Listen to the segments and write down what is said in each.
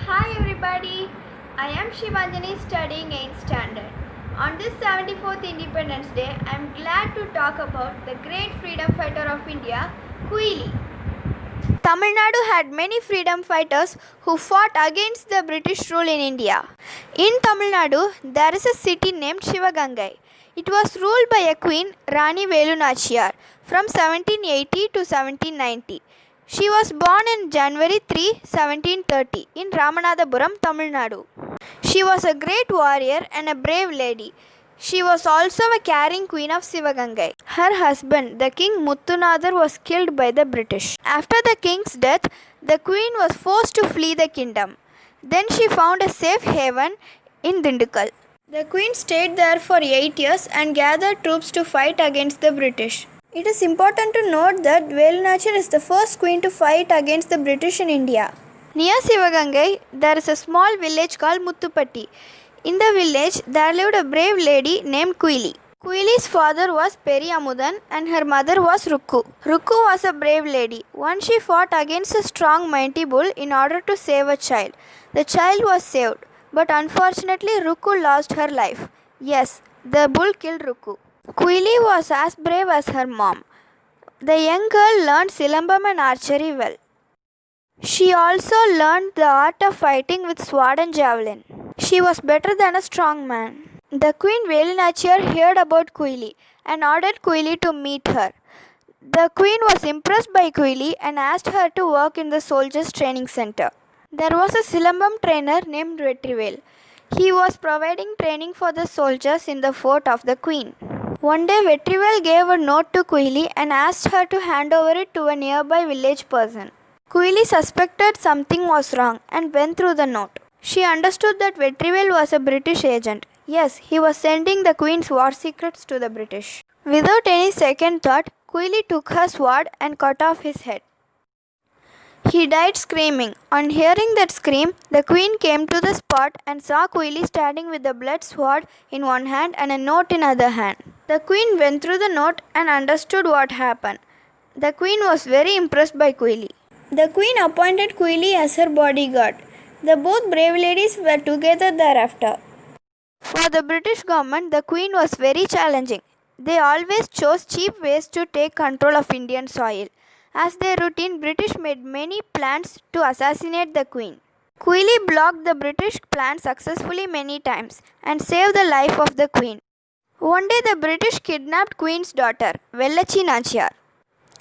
Hi everybody, I am Shivanjani studying 8th standard. On this 74th Independence Day, I am glad to talk about the great freedom fighter of India, Kuyili. Tamil Nadu had many freedom fighters who fought against the British rule in India. In Tamil Nadu, there is a city named Shivagangai. It was ruled by a queen, Rani Velu Nachiyar, from 1780 to 1790. She was born in January 3, 1730 in Ramanathapuram, Tamil Nadu. She was a great warrior and a brave lady. She was also a caring queen of Sivagangai. Her husband, the king Muttunadhar, was killed by the British. After the king's death, the queen was forced to flee the kingdom. Then she found a safe haven in Dindigul. The queen stayed there for 8 years and gathered troops to fight against the British. It is important to note that Velu Nachiyar is the first queen to fight against the British in India. Near Sivagangai, there is a small village called Muthupatti. In the village, there lived a brave lady named Kuyili. Kuyili's father was Periamudan and her mother was Rukku. Rukku was a brave lady. Once she fought against a strong mighty bull in order to save a child. The child was saved, but unfortunately Rukku lost her life. Yes, the bull killed Rukku. Kuyili was as brave as her mom. The young girl learned silambam and archery well. She also learned the art of fighting with sword and javelin. She was better than a strong man. The queen Velu Nachiyar heard about Kuyili and ordered Kuyili to meet her. The queen was impressed by Kuyili and asked her to work in the soldiers' training center. There was a silambam trainer named Vetrivel. He was providing training for the soldiers in the fort of the queen. One day Vetrivel gave a note to Kuyili and asked her to hand over it to a nearby village person. Kuyili suspected something was wrong and went through the note. She understood that Vetrivel was a British agent. Yes, he was sending the queen's war secrets to the British. Without any second thought, Kuyili took her sword and cut off his head. He died screaming. On hearing that scream, the queen came to the spot and saw Kuyili standing with the blood sword in one hand and a note in other hand. The queen went through the note and understood what happened. The queen was very impressed by Kuyili. The queen appointed Kuyili as her bodyguard. The both brave ladies were together thereafter. For the British government, the queen was very challenging. They always chose cheap ways to take control of Indian soil. As their routine, British made many plans to assassinate the queen. Kuyili blocked the British plan successfully many times and saved the life of the queen. One day the British kidnapped queen's daughter, Vellachi Nachiyar.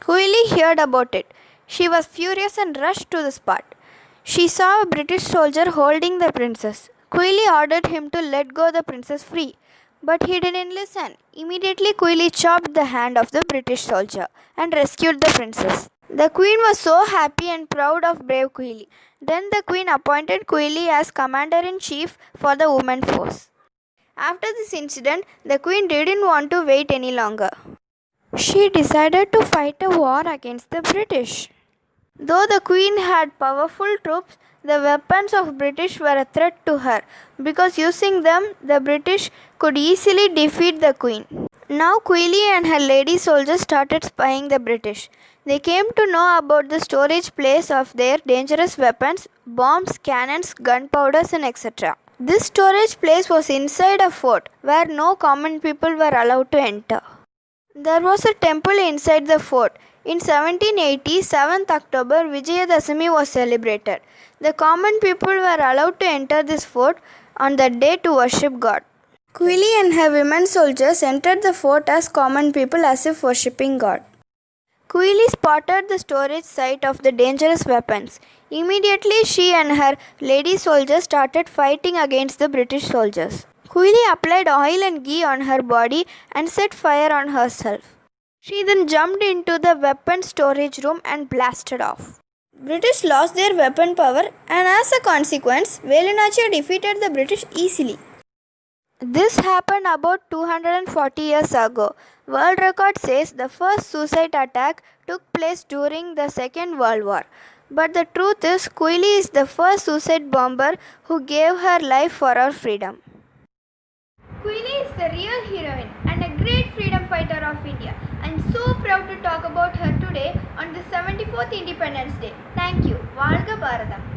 Kuyili heard about it. She was furious and rushed to the spot. She saw a British soldier holding the princess. Kuyili ordered him to let go the princess free, but he didn't listen. Immediately Kuyili chopped the hand of the British soldier and rescued the princess. The queen was so happy and proud of brave Kuyili. Then the queen appointed Kuyili as commander-in-chief for the women force. After this incident, the queen didn't want to wait any longer. She decided to fight a war against the British. Though the queen had powerful troops, the weapons of British were a threat to her because using them the British could easily defeat the queen. Now Kuyili and her lady soldiers started spying the British. They came to know about the storage place of their dangerous weapons, bombs, cannons, gunpowders and etc. This storage place was inside a fort where no common people were allowed to enter. There was a temple inside the fort. In 1780, 7th October, Vijayadashami was celebrated. The common people were allowed to enter this fort on that day to worship God. Kuyili and her women soldiers entered the fort as common people as if worshipping God. Kuyili spotted the storage site of the dangerous weapons. Immediately she and her lady soldiers started fighting against the British soldiers. Kuyili applied oil and ghee on her body and set fire on herself. She then jumped into the weapon storage room and blasted off. British lost their weapon power and as a consequence, Velu Nachiyar defeated the British easily. This happened about 240 years ago. World record says the first suicide attack took place during the Second World War. But the truth is, Kuyili is the first suicide bomber who gave her life for our freedom. Kuyili is the real heroine and a great freedom fighter of India. I am so proud to talk about her today on the 74th Independence Day. Thank you. Valga Bharatam.